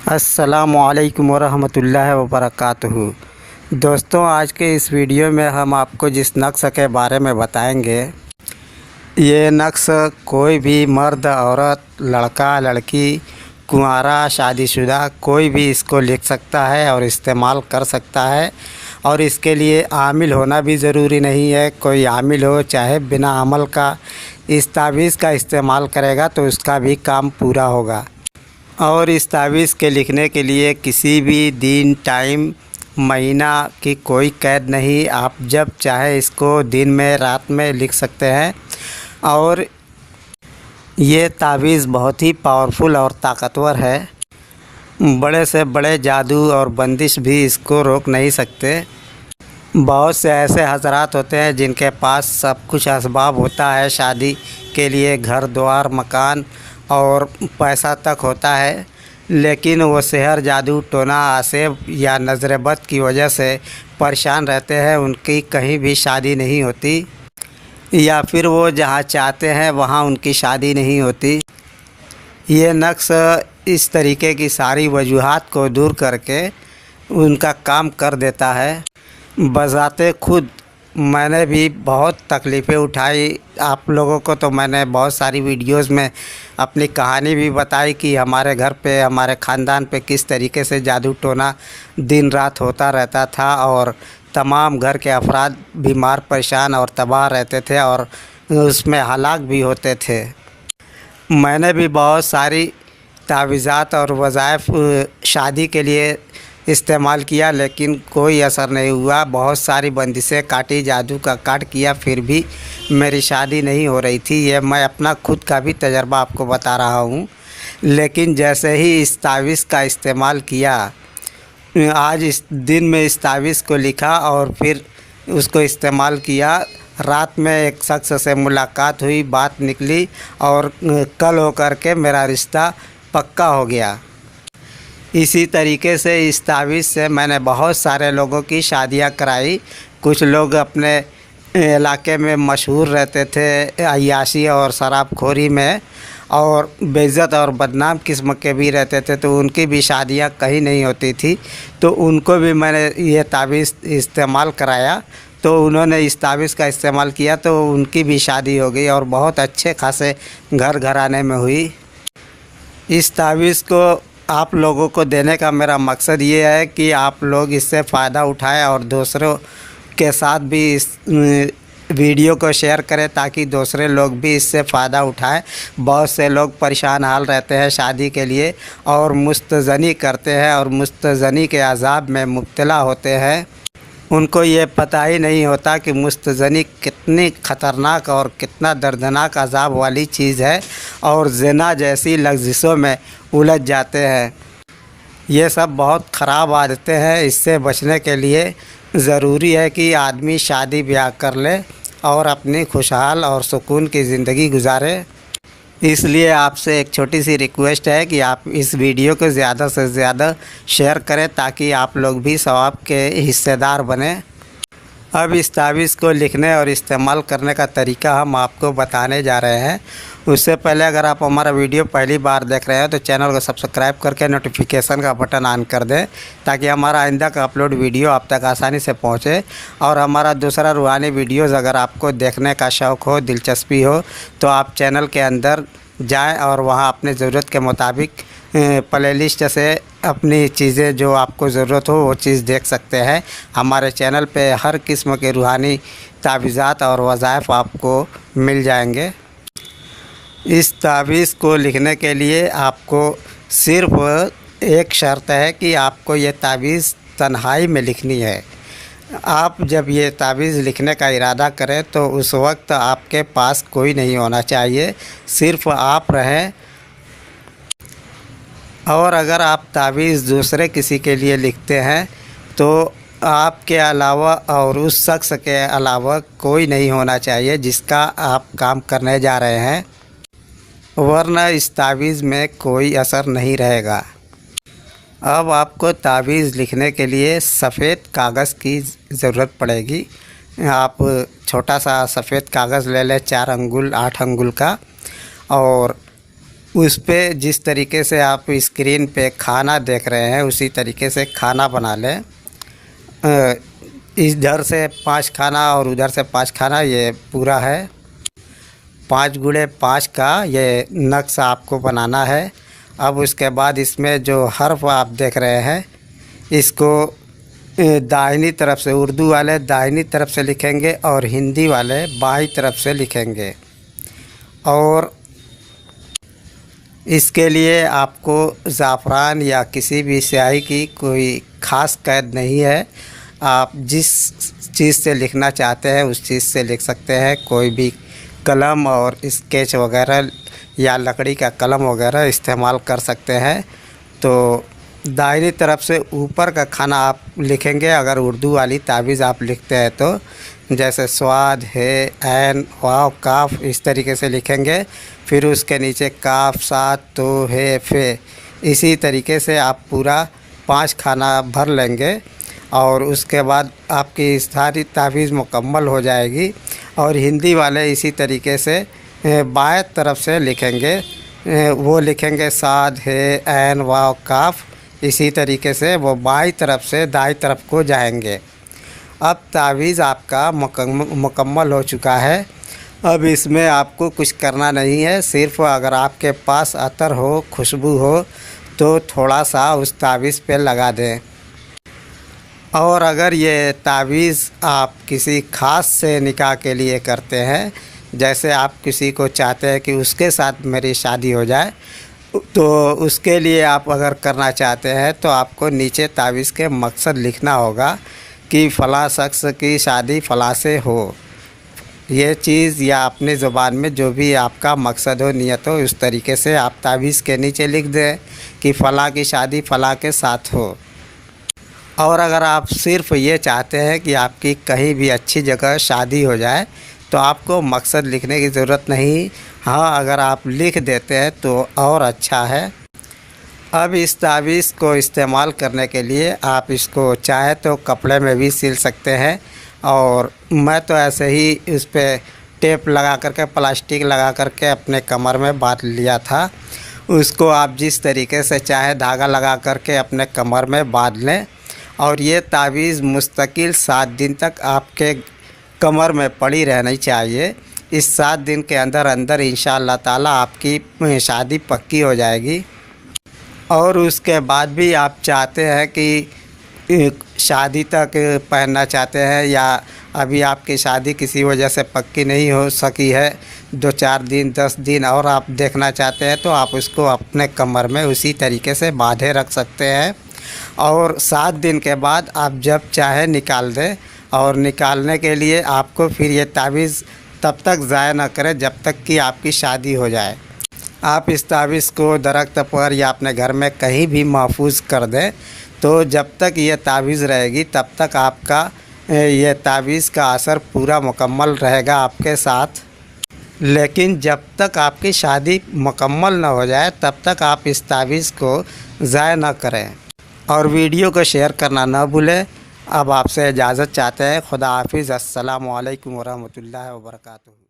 अस्सलामुअलैकुम वरहमतुल्लाहि वबरकातुहू। दोस्तों, आज के इस वीडियो में हम आपको जिस नक्श के बारे में बताएंगे, ये नक्श कोई भी मर्द, औरत, लड़का, लड़की, कुंवारा, शादीशुदा कोई भी इसको लिख सकता है और इस्तेमाल कर सकता है। और इसके लिए आमिल होना भी ज़रूरी नहीं है। कोई आमिल हो चाहे बिना अमल का इस तावीज़ का इस्तेमाल करेगा तो उसका भी काम पूरा होगा। और इस तावीज़ के लिखने के लिए किसी भी दिन, टाइम, महीना की कोई कैद नहीं। आप जब चाहे इसको दिन में, रात में लिख सकते हैं। और ये तावीज़ बहुत ही पावरफुल और ताकतवर है। बड़े से बड़े जादू और बंदिश भी इसको रोक नहीं सकते। बहुत से ऐसे हज़रात होते हैं जिनके पास सब कुछ असबाब होता है शादी के लिए, घर द्वार, मकान और पैसा तक होता है, लेकिन वो सेहर, जादू, टोना, आसेब या नज़र बद की वजह से परेशान रहते हैं। उनकी कहीं भी शादी नहीं होती, या फिर वो जहाँ चाहते हैं वहाँ उनकी शादी नहीं होती। ये नक्श इस तरीके की सारी वजूहात को दूर करके उनका काम कर देता है। बज़ाते खुद मैंने भी बहुत तकलीफ़ें उठाई। आप लोगों को तो मैंने बहुत सारी वीडियोस में अपनी कहानी भी बताई कि हमारे घर पे, हमारे ख़ानदान पे किस तरीके से जादू टोना दिन रात होता रहता था और तमाम घर के अफराद बीमार, परेशान और तबाह रहते थे और उसमें हलाक भी होते थे। मैंने भी बहुत सारी तावीज़ात और वज़ाइफ शादी के लिए इस्तेमाल किया, लेकिन कोई असर नहीं हुआ। बहुत सारी बंदिशें काटी, जादू का काट किया, फिर भी मेरी शादी नहीं हो रही थी। ये मैं अपना खुद का भी तजर्बा आपको बता रहा हूँ। लेकिन जैसे ही इस तावीज़ का इस्तेमाल किया, आज इस दिन में इस तावीज़ को लिखा और फिर उसको इस्तेमाल किया, रात में एक शख्स से मुलाकात हुई, बात निकली और कल होकर के मेरा रिश्ता पक्का हो गया। इसी तरीके से इस तावीज़ से मैंने बहुत सारे लोगों की शादियां कराई। कुछ लोग अपने इलाके में मशहूर रहते थे अय्याशी और शराबखोरी में, और बेइज्जत और बदनाम किस्म के भी रहते थे, तो उनकी भी शादियां कहीं नहीं होती थी। तो उनको भी मैंने ये तावीज़ इस्तेमाल कराया, तो उन्होंने इस तावीज़ का इस्तेमाल किया तो उनकी भी शादी हो गई और बहुत अच्छे खासे घर घराने में हुई। इस तावीज़ को आप लोगों को देने का मेरा मकसद ये है कि आप लोग इससे फ़ायदा उठाएं और दूसरों के साथ भी इस वीडियो को शेयर करें ताकि दूसरे लोग भी इससे फ़ायदा उठाएं। बहुत से लोग परेशान हाल रहते हैं शादी के लिए और मुस्तज़नी करते हैं और मुस्तज़नी के अज़ाब में मुब्तला होते हैं। उनको ये पता ही नहीं होता कि मुस्तज़नी कितनी ख़तरनाक और कितना दर्दनाक अज़ाब वाली चीज़ है, और ज़िना जैसी लग़्ज़िशों में उलझ जाते हैं। ये सब बहुत ख़राब आदतें हैं। इससे बचने के लिए ज़रूरी है कि आदमी शादी ब्याह कर ले और अपनी खुशहाल और सुकून की ज़िंदगी गुजारे। इसलिए आपसे एक छोटी सी रिक्वेस्ट है कि आप इस वीडियो को ज़्यादा से ज़्यादा शेयर करें ताकि आप लोग भी सवाब के हिस्सेदार बने। अब इस तावीज़ को लिखने और इस्तेमाल करने का तरीका हम आपको बताने जा रहे हैं। उससे पहले अगर आप हमारा वीडियो पहली बार देख रहे हैं तो चैनल को सब्सक्राइब करके नोटिफिकेशन का बटन ऑन कर दें ताकि हमारा आइंदा का अपलोड वीडियो आप तक आसानी से पहुंचे। और हमारा दूसरा रूहानी वीडियोज़ अगर आपको देखने का शौक़ हो, दिलचस्पी हो, तो आप चैनल के अंदर जाएं और वहां अपने ज़रूरत के मुताबिक प्लेलिस्ट से अपनी चीज़ें जो आपको ज़रूरत हो वो चीज़ देख सकते हैं। हमारे चैनल पे हर किस्म के रूहानी तावीज़ात और वज़ाइफ आपको मिल जाएंगे। इस तावीज़ को लिखने के लिए आपको सिर्फ़ एक शर्त है कि आपको ये तावीज़ तन्हाई में लिखनी है। आप जब ये तावीज़ लिखने का इरादा करें तो उस वक्त आपके पास कोई नहीं होना चाहिए, सिर्फ़ आप रहें। और अगर आप तावीज़ दूसरे किसी के लिए लिखते हैं तो आपके अलावा और उस शख्स के अलावा कोई नहीं होना चाहिए जिसका आप काम करने जा रहे हैं, वरना इस तावीज़ में कोई असर नहीं रहेगा। अब आपको तावीज़ लिखने के लिए सफ़ेद कागज़ की ज़रूरत पड़ेगी। आप छोटा सा सफ़ेद कागज़ ले लें, 4 अंगुल 8 अंगुल का, और उस पे जिस तरीके से आप स्क्रीन पे खाना देख रहे हैं उसी तरीके से खाना बना लें। इधर से 5 खाना और उधर से 5 खाना, ये पूरा है 5 गुणे 5 का ये नक्शा आपको बनाना है। अब उसके बाद इसमें जो हर्फ आप देख रहे हैं इसको दाहिनी तरफ से, उर्दू वाले दाहिनी तरफ से लिखेंगे और हिंदी वाले बाईं तरफ से लिखेंगे। और इसके लिए आपको ज़ाफ़रान या किसी भी स्याही की कोई ख़ास कैद नहीं है। आप जिस चीज़ से लिखना चाहते हैं उस चीज़ से लिख सकते हैं। कोई भी कलम और स्केच वगैरह या लकड़ी का कलम वगैरह इस्तेमाल कर सकते हैं। तो दाहिनी तरफ से ऊपर का खाना आप लिखेंगे। अगर उर्दू वाली तावीज़ आप लिखते हैं तो जैसे स्वाद है, ऐन, वाव, काफ, इस तरीके से लिखेंगे। फिर उसके नीचे काफ, सात, तो, है, फे, इसी तरीके से आप पूरा 5 खाना भर लेंगे। और उसके बाद आपकी सारी तावीज़ मुकम्मल हो जाएगी। और हिंदी वाले इसी तरीके से बाएं तरफ से लिखेंगे। वो लिखेंगे साद है, ऐन, वाव, काफ, इसी तरीके से वो बाईं तरफ से दाईं तरफ को जाएंगे। अब तावीज़ आपका मुकम्मल हो चुका है। अब इसमें आपको कुछ करना नहीं है। सिर्फ़ अगर आपके पास अतर हो, खुशबू हो तो थोड़ा सा उस तावीज़ पे लगा दें। और अगर ये तावीज़ आप किसी ख़ास से निकाह के लिए करते हैं, जैसे आप किसी को चाहते हैं कि उसके साथ मेरी शादी हो जाए, तो उसके लिए आप अगर करना चाहते हैं तो आपको नीचे तावीज़ के मकसद लिखना होगा कि फ़लाँ शख्स की शादी फ़लाँ से हो। ये चीज़ या अपनी ज़ुबान में जो भी आपका मकसद हो, नियत हो, उस तरीके से आप तावीज़ के नीचे लिख दें कि फ़लाँ की शादी फ़लाँ के साथ हो। और अगर आप सिर्फ़ ये चाहते हैं कि आपकी कहीं भी अच्छी जगह शादी हो जाए तो आपको मकसद लिखने की ज़रूरत नहीं। हाँ, अगर आप लिख देते हैं तो और अच्छा है। अब इस तावीज़ को इस्तेमाल करने के लिए आप इसको चाहे तो कपड़े में भी सिल सकते हैं। और मैं तो ऐसे ही इस पर टेप लगा करके, प्लास्टिक लगा करके अपने कमर में बांध लिया था। उसको आप जिस तरीके से चाहे धागा लगा करके अपने कमर में बांध लें। और ये तावीज़ मुस्तकिल 7 दिन तक आपके कमर में पड़ी रहनी चाहिए। इस 7 दिन के अंदर अंदर इंशाअल्लाह ताला आपकी शादी पक्की हो जाएगी। और उसके बाद भी आप चाहते हैं कि शादी तक पहनना चाहते हैं या अभी आपकी शादी किसी वजह से पक्की नहीं हो सकी है, 2-4 दिन 10 दिन और आप देखना चाहते हैं, तो आप उसको अपने कमर में उसी तरीके से बांधे रख सकते हैं। और 7 दिन के बाद आप जब चाहे निकाल दें। और निकालने के लिए आपको फिर ये तावीज़ तब तक ज़ाया ना करें जब तक कि आपकी शादी हो जाए। आप इस तावीज़ को दरख्त पर या अपने घर में कहीं भी महफूज कर दें, तो जब तक ये तावीज़ रहेगी तब तक आपका ये तावीज़ का असर पूरा मुकम्मल रहेगा आपके साथ। लेकिन जब तक आपकी शादी मुकम्मल ना हो जाए तब तक आप इस तावीज़ को ज़ाया ना करें। और वीडियो को शेयर करना ना भूलें। अब आपसे इजाज़त चाहते हैं। खुदा हाफिज़। अस्सलामु अलैकुम वरहमतुल्लाहि वबरकातुहू।